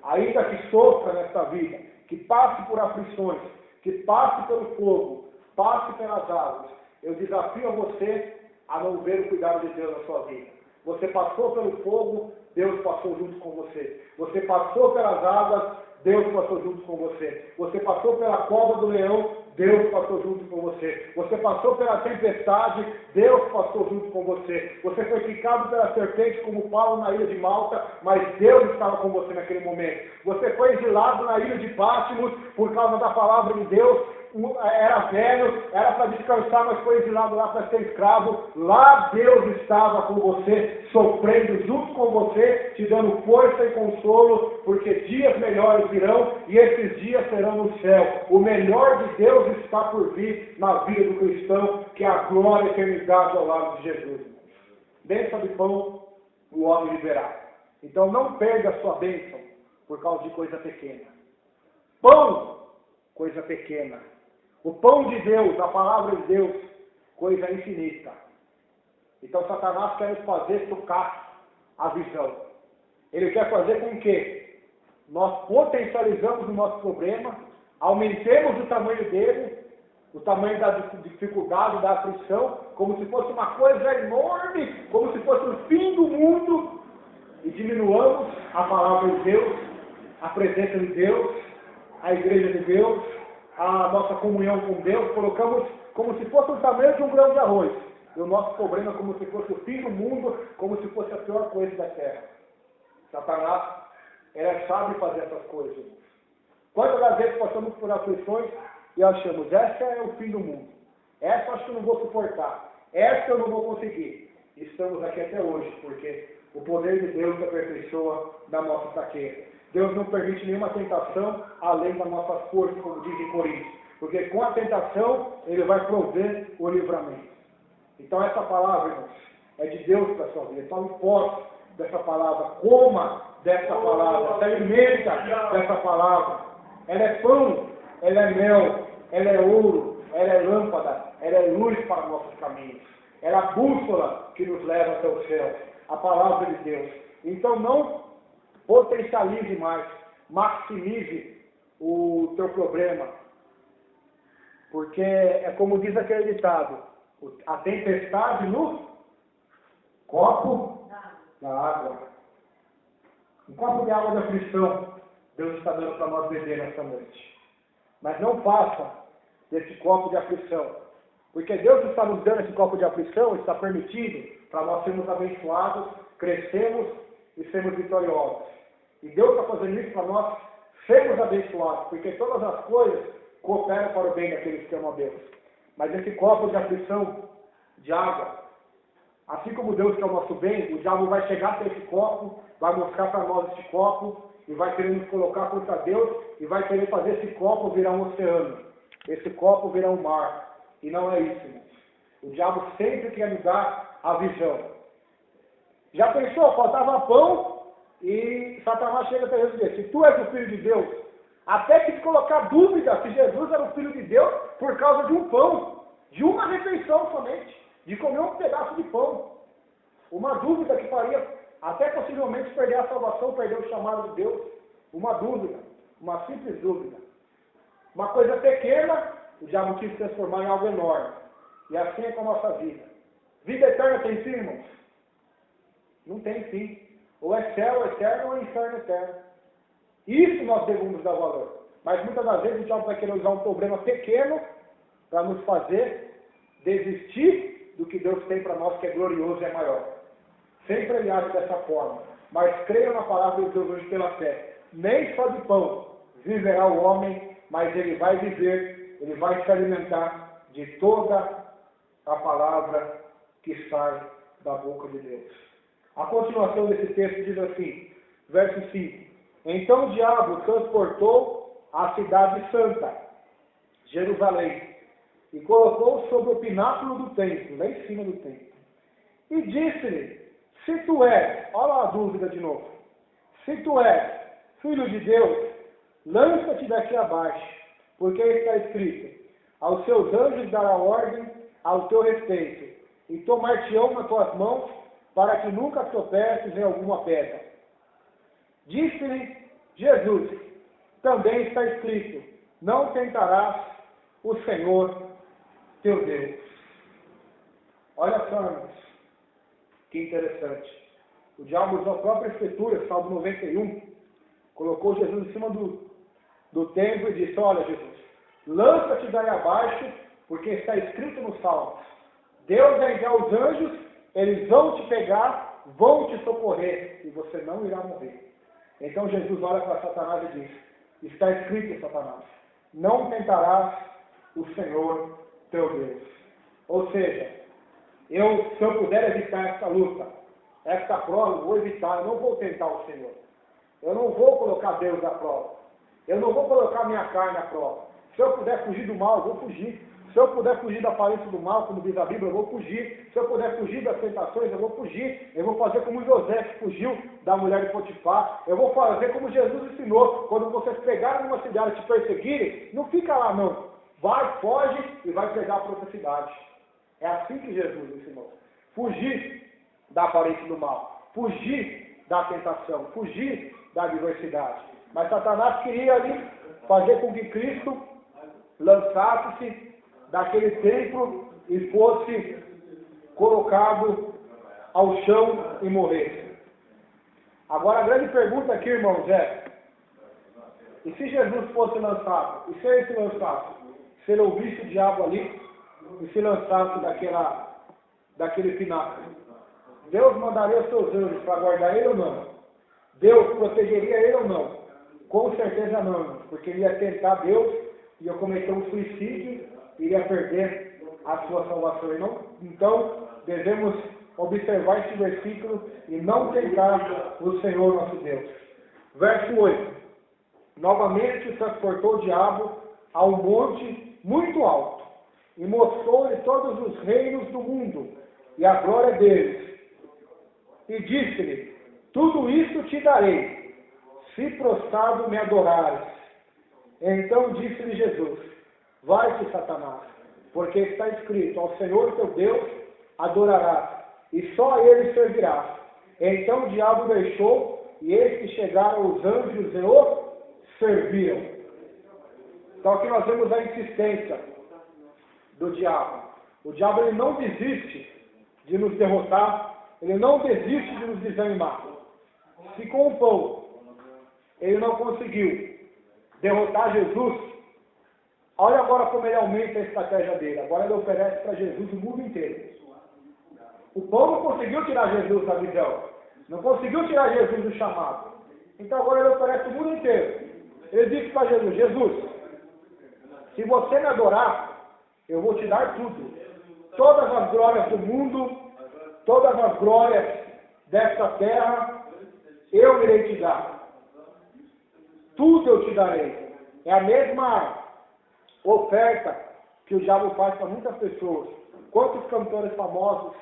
Ainda que sofra nesta vida, que passe por aflições, que passe pelo fogo, passe pelas águas, eu desafio a você a não ver o cuidado de Deus na sua vida. Você passou pelo fogo, Deus passou junto com você. Você passou pelas águas, Deus passou junto com você. Você passou pela cova do leão, Deus passou junto com você. Você passou pela tempestade, Deus passou junto com você. Você foi picado pela serpente como Paulo na ilha de Malta, mas Deus estava com você naquele momento. Você foi exilado na ilha de Patmos por causa da palavra de Deus, era velho, era para descansar, mas foi exilado lá para ser escravo. Lá Deus estava com você, sofrendo junto com você, te dando força e consolo, porque dias melhores virão e esses dias serão no céu. O melhor de Deus está por vir na vida do cristão, que é a glória e a eternidade ao lado de Jesus. Bênção de pão, o homem viverá. Então não perda a sua bênção por causa de coisa pequena. Pão, coisa pequena. O pão de Deus, a palavra de Deus, coisa infinita. Então Satanás quer nos fazer tocar a visão. Ele quer fazer com que nós potencializamos o nosso problema, aumentemos o tamanho dele, o tamanho da dificuldade, da aflição, como se fosse uma coisa enorme, como se fosse o fim do mundo, e diminuamos a palavra de Deus, a presença de Deus, a igreja de Deus, a nossa comunhão com Deus, colocamos como se fosse o tamanho de um grão de arroz. E o nosso problema é como se fosse o fim do mundo, como se fosse a pior coisa da terra. Satanás, ele sabe fazer essas coisas. Quantas das vezes passamos por aflições e achamos, essa é o fim do mundo. Essa acho que eu não vou suportar. Essa eu não vou conseguir. E estamos aqui até hoje, porque o poder de Deus se aperfeiçoa na nossa fraqueza. Deus não permite nenhuma tentação além da nossa força, como diz em Coríntios. Porque com a tentação, Ele vai prover o livramento. Então essa palavra, irmãos, é de Deus para a sua vida. Tome posse dessa palavra, coma dessa palavra, se alimenta dessa palavra. Ela é pão, ela é mel, ela é ouro, ela é lâmpada, ela é luz para nossos caminhos. Ela é a bússola que nos leva até o céu. A palavra de Deus. Então não potencialize mais, maximize o teu problema, porque é como diz aquele ditado, a tempestade no copo da água. Um copo de água de aflição, Deus está dando para nós beber nessa noite. Mas não faça desse copo de aflição, porque Deus está nos dando esse copo de aflição, está permitindo para nós sermos abençoados, crescermos e sermos vitoriosos. E Deus está fazendo isso para nós sermos abençoados, porque todas as coisas cooperam para o bem daqueles que amam a Deus. Mas esse copo de aflição, de água, assim como Deus quer o nosso bem, o diabo vai chegar até esse copo, vai mostrar para nós esse copo, e vai querer nos colocar contra Deus, e vai querer fazer esse copo virar um oceano, esse copo virar um mar. E não é isso, irmãos. O diabo sempre quer nos dar a visão. Já pensou? Faltava pão, e Satanás chega até Jesus e diz, se tu és o Filho de Deus, até que colocar dúvida se Jesus era o Filho de Deus por causa de um pão, de uma refeição somente, de comer um pedaço de pão. Uma dúvida que faria até possivelmente perder a salvação, perder o chamado de Deus. Uma dúvida, uma simples dúvida. Uma coisa pequena, o diabo quis transformar em algo enorme. E assim é com a nossa vida. Vida eterna tem fim, irmãos? Não tem fim. Ou é céu eterno ou é inferno eterno. Isso nós devemos dar valor. Mas muitas das vezes o diabo vai querer usar um problema pequeno para nos fazer desistir do que Deus tem para nós, que é glorioso e é maior. Sempre ele age dessa forma. Mas creia na palavra de Deus hoje pela fé. Nem só de pão viverá o homem, mas ele vai viver, ele vai se alimentar de toda a palavra que sai da boca de Deus. A continuação desse texto diz assim, verso 5. Então o diabo transportou a cidade santa, Jerusalém, e colocou sobre o pináculo do templo, lá em cima do templo. E disse-lhe, se tu és, olha lá a dúvida de novo, se tu és filho de Deus, lança-te daqui abaixo, porque está escrito, aos seus anjos dará ordem ao teu respeito, e tomar-te-ão nas tuas mãos, para que nunca tropeces em alguma pedra. Disse-lhe Jesus, também está escrito, não tentarás o Senhor teu Deus. Olha só, irmãos, que interessante. O diabo usou a própria escritura, Salmo 91, colocou Jesus em cima do templo e disse, olha Jesus, lança-te daí abaixo, porque está escrito nos Salmos, Deus vai enviar os anjos, eles vão te pegar, vão te socorrer, e você não irá morrer. Então Jesus olha para Satanás e diz, está escrito, Satanás, não tentarás o Senhor teu Deus. Ou seja, se eu puder evitar essa luta, essa prova, eu vou evitar, eu não vou tentar o Senhor. Eu não vou colocar Deus à prova. Eu não vou colocar minha carne à prova. Se eu puder fugir do mal, eu vou fugir. Se eu puder fugir da aparência do mal, como diz a Bíblia, eu vou fugir. Se eu puder fugir das tentações, eu vou fugir. Eu vou fazer como José, que fugiu da mulher de Potifar. Eu vou fazer como Jesus ensinou. Quando vocês pegarem numa cidade e te perseguirem, não fica lá não. Vai, foge e vai pegar para outra cidade. É assim que Jesus ensinou. Fugir da aparência do mal. Fugir da tentação. Fugir da adversidade. Mas Satanás queria ali fazer com que Cristo lançasse-se daquele templo e fosse colocado ao chão e morresse. Agora a grande pergunta aqui, irmãos, é: e se Jesus fosse lançado? E se ele se lançasse? Se ele ouvisse o diabo ali e se lançasse daquele pináculo? Deus mandaria os seus anjos para guardar ele ou não? Deus protegeria ele ou não? Com certeza não, porque ele ia tentar Deus, ia cometer um suicídio, iria perder a sua salvação. Então, devemos observar esse versículo e não tentar o Senhor nosso Deus. Verso 8. Novamente transportou o diabo a um monte muito alto, e mostrou-lhe todos os reinos do mundo, e a glória deles. E disse-lhe: tudo isso te darei, se prostrado me adorares. Então disse-lhe Jesus: vai-te, Satanás, porque está escrito: ao Senhor teu Deus adorarás, e só a ele servirás. Então o diabo deixou, e eis que chegaram os anjos e o serviram. Então aqui nós vemos a insistência do diabo. O diabo ele não desiste de nos derrotar, ele não desiste de nos desanimar. Se com o pão ele não conseguiu derrotar Jesus, olha agora como ele aumenta a estratégia dele. Agora ele oferece para Jesus o mundo inteiro. O pão não conseguiu tirar Jesus da visão, não conseguiu tirar Jesus do chamado. Então agora ele oferece o mundo inteiro. Ele disse para Jesus: Jesus, se você me adorar, eu vou te dar tudo. Todas as glórias do mundo, todas as glórias desta terra, eu irei te dar. Tudo eu te darei. É a mesma oferta que o diabo faz para muitas pessoas. Quantos cantores famosos,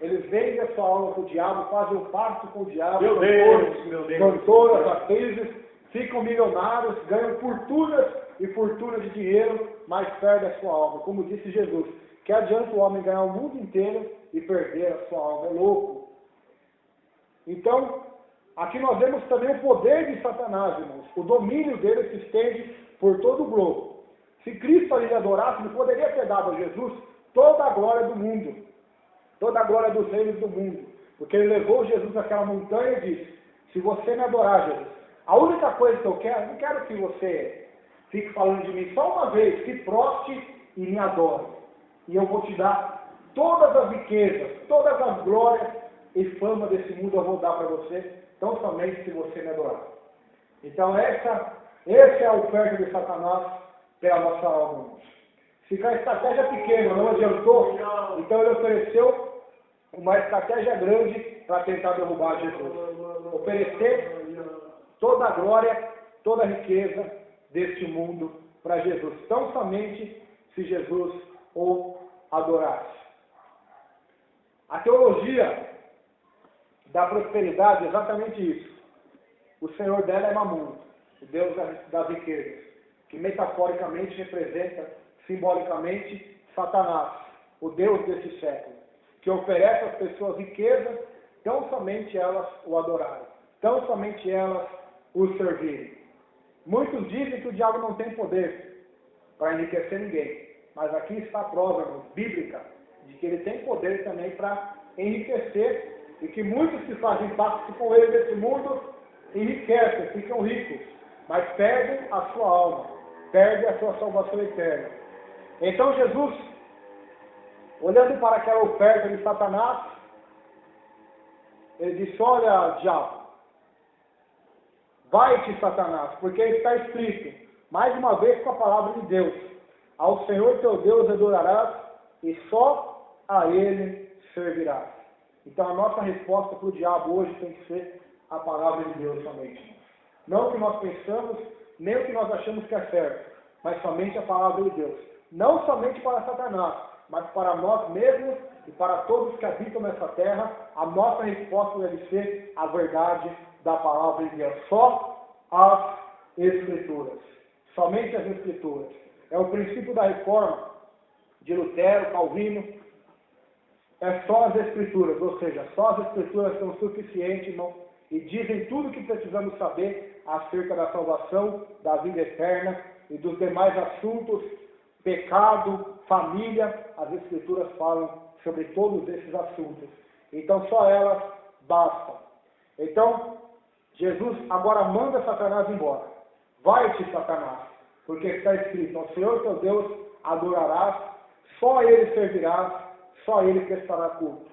eles vendem a sua alma para o diabo, fazem um pacto com o diabo, Meu Deus. cantoras, atrizes, ficam milionários, ganham fortunas e fortunas de dinheiro, mas perdem a sua alma. Como disse Jesus, que adianta o homem ganhar o mundo inteiro e perder a sua alma? É louco. Então, aqui nós vemos também o poder de Satanás, irmãos. O domínio dele se estende por todo o globo. Se Cristo ali adorasse, ele poderia ter dado a Jesus toda a glória do mundo, toda a glória dos reinos do mundo. Porque ele levou Jesus àquela montanha e disse: se você me adorar, Jesus, a única coisa que eu quero, não quero que você fique falando de mim só uma vez, se proste e me adore. E eu vou te dar todas as riquezas, todas as glórias e fama desse mundo eu vou dar para você, tão somente se você me adorar. Então essa é a oferta de Satanás pela nossa alma. Se a estratégia pequena não adiantou, então ele ofereceu uma estratégia grande para tentar derrubar Jesus. Oferecer toda a glória, toda a riqueza deste mundo para Jesus, tão somente se Jesus o adorasse. A teologia da prosperidade é exatamente isso. O Senhor dela é Mamon, o Deus das riquezas, que metaforicamente representa, simbolicamente, Satanás, o Deus desse século, que oferece às pessoas riquezas, tão somente elas o adorarem, tão somente elas o servirem. Muitos dizem que o diabo não tem poder para enriquecer ninguém, mas aqui está a prova, irmãos, bíblica, de que ele tem poder também para enriquecer, e que muitos que fazem pacto com ele nesse mundo enriquecem, ficam ricos, mas perdem a sua alma, perdem a sua salvação eterna. Então Jesus, olhando para aquela oferta de Satanás, ele disse: olha, diabo, vai-te, Satanás, porque está escrito, mais uma vez com a palavra de Deus: Ao Senhor teu Deus adorarás e só a Ele servirás. Então a nossa resposta para o diabo hoje tem que ser a palavra de Deus somente. Não o que nós pensamos, nem o que nós achamos que é certo, mas somente a palavra de Deus. Não somente para Satanás, mas para nós mesmos e para todos que habitam nessa terra, a nossa resposta deve ser a verdade da palavra de Deus. Só as Escrituras. Somente as Escrituras. É o princípio da reforma de Lutero, Calvino. É só as Escrituras, ou seja, só as Escrituras são suficientes, irmão, e dizem tudo o que precisamos saber acerca da salvação, da vida eterna e dos demais assuntos, pecado, família. As Escrituras falam sobre todos esses assuntos. Então só elas bastam. Então, Jesus agora manda Satanás embora. Vai-te, Satanás, porque está escrito: ao Senhor teu Deus adorarás, só a Ele servirás, só a Ele prestará culto.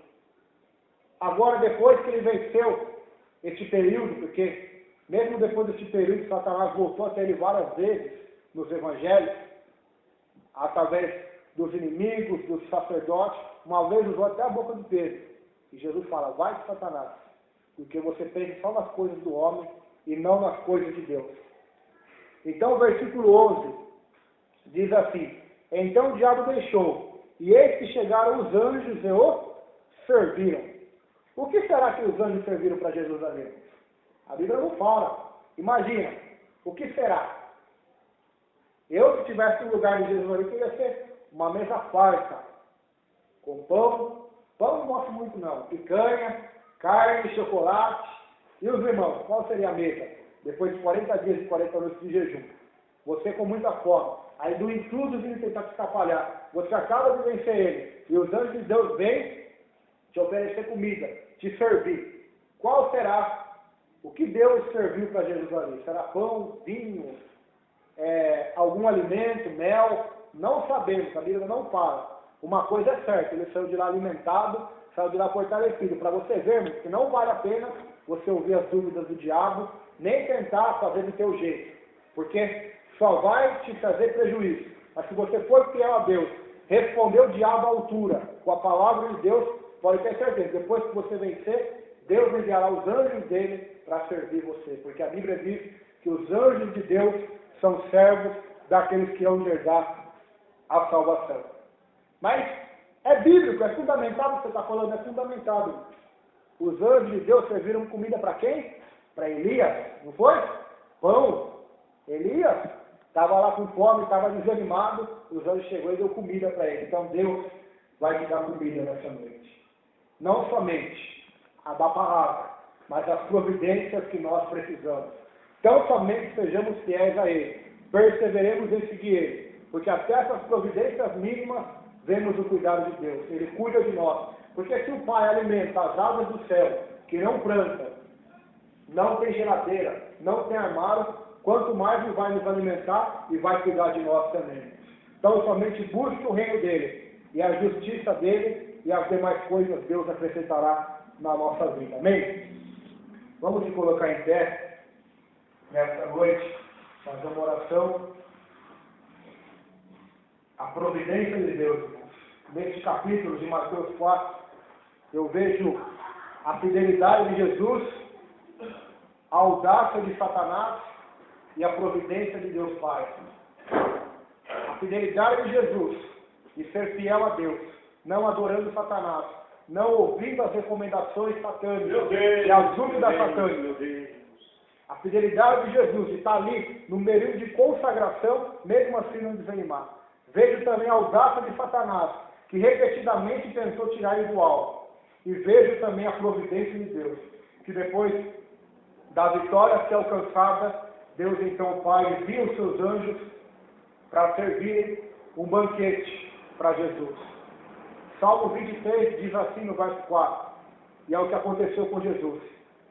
Agora, depois que ele venceu este período, porque mesmo depois deste período, Satanás voltou até ele várias vezes nos evangelhos, através dos inimigos, dos sacerdotes, uma vez usou até a boca de Pedro. E Jesus fala: vai-te, Satanás, porque você pensa só nas coisas do homem e não nas coisas de Deus. Então o versículo 11 diz assim: então o diabo deixou, e eis que chegaram os anjos e o serviram. O que será que os anjos serviram para Jesus ali? A Bíblia não fala. Imagina, o que será? Eu, se estivesse no lugar de Jesus ali, queria ser uma mesa farta, com pão não gosto muito não, picanha, carne, chocolate. E os irmãos, qual seria a mesa? Depois de 40 dias e 40 noites de jejum. Você com muita fome. Aí do intruso vindo tentar te atrapalhar. Você acaba de vencer ele. E os anjos de Deus vêm te oferecer comida, te servir. Qual será o que Deus serviu para Jesus ali? Será pão, vinho, algum alimento, mel? Não sabemos, a Bíblia não fala. Uma coisa é certa, ele saiu de lá alimentado, saiu de lá fortalecido. Para você ver, que não vale a pena você ouvir as dúvidas do diabo, nem tentar fazer do teu jeito, porque só vai te trazer prejuízo. Mas se você for fiel a Deus, responder o diabo à altura, com a palavra de Deus, pode ter certeza, depois que você vencer, Deus enviará os anjos dele para servir você, porque a Bíblia diz que os anjos de Deus são servos daqueles que hão de herdar a salvação. Mas é bíblico, é fundamentado o que você está falando, é fundamentado. Os anjos de Deus serviram comida para quem? Para Elias, não foi? Pão. Elias estava lá com fome, estava desanimado, os anjos chegou e deu comida para ele. Então Deus vai te dar comida nessa noite. Não somente a da palavra, mas as providências que nós precisamos. Então somente sejamos fiéis a Ele, perseveremos em seguir Ele, porque até essas providências mínimas vemos o cuidado de Deus. Ele cuida de nós. Porque se o Pai alimenta as aves do céu, que não planta, não tem geladeira, não tem armário, quanto mais Ele vai nos alimentar e vai cuidar de nós também. Então somente busque o reino dEle e a justiça dEle, e as demais coisas Deus acrescentará na nossa vida. Amém? Vamos nos colocar em pé nesta noite, fazer uma oração. A providência de Deus, irmãos. Neste capítulo de Mateus 4, eu vejo a fidelidade de Jesus, a audácia de Satanás e a providência de Deus Pai. A fidelidade de Jesus de ser fiel a Deus, não adorando Satanás, não ouvindo as recomendações satânicas e as dúvidas satânicas. A fidelidade de Jesus de estar ali no período de consagração, mesmo assim não desanimar. Vejo também a audácia de Satanás, que repetidamente tentou tirar ele do alvo. E vejo também a providência de Deus, que depois da vitória ser alcançada, Deus então, Pai, envia os seus anjos para servirem um banquete para Jesus. Salmo 23 diz assim no verso 4, e é o que aconteceu com Jesus: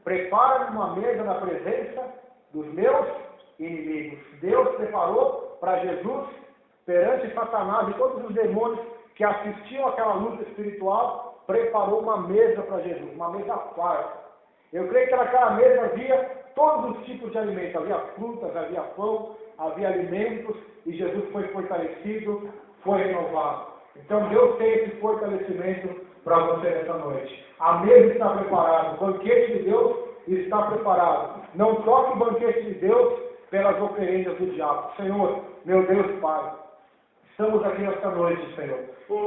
prepara-me uma mesa na presença dos meus inimigos. Deus preparou para Jesus, perante Satanás e todos os demônios que assistiam àquela luta espiritual, preparou uma mesa para Jesus, uma mesa farta. Eu creio que naquela mesa havia todos os tipos de alimentos, havia frutas, havia pão, havia alimentos e Jesus foi fortalecido, foi renovado. Então Deus tem esse fortalecimento para você nessa noite. A mesa está preparada, o banquete de Deus está preparado. Não toque o banquete de Deus pelas oferendas do diabo. Senhor, meu Deus Pai, estamos aqui nesta noite, Senhor.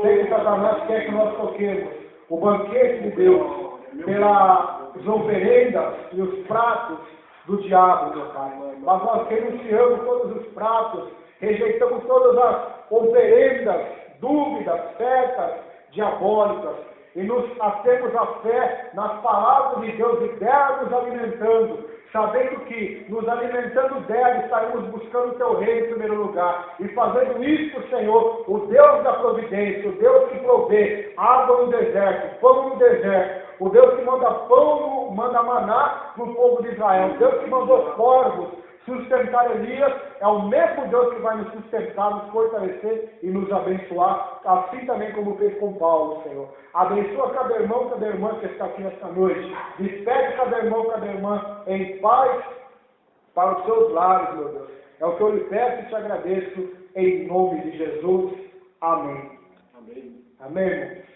Sei que Satanás quer que nós toquemos o banquete de Deus pelas oferendas e os pratos do diabo, meu Pai. Mas nós renunciamos todos os pratos, rejeitamos todas as oferendas, dúvidas, setas, diabólicas, e nos atemos à fé nas palavras de Deus e dela nos alimentando, sabendo que nos alimentando dela estaremos buscando o teu reino em primeiro lugar, e fazendo isso, Senhor, o Deus da providência, o Deus que provê água no deserto, pão no deserto, o Deus que manda pão, manda maná no povo de Israel, o Deus que mandou corvos sustentar Elias, é o mesmo Deus que vai nos sustentar, nos fortalecer e nos abençoar, assim também como fez com Paulo, Senhor. Abençoa cada irmão, cada irmã que está aqui nesta noite. Despede cada irmão, cada irmã em paz para os seus lares, meu Deus. É o que eu lhe peço e te agradeço em nome de Jesus. Amém. Amém. Amém, irmãos.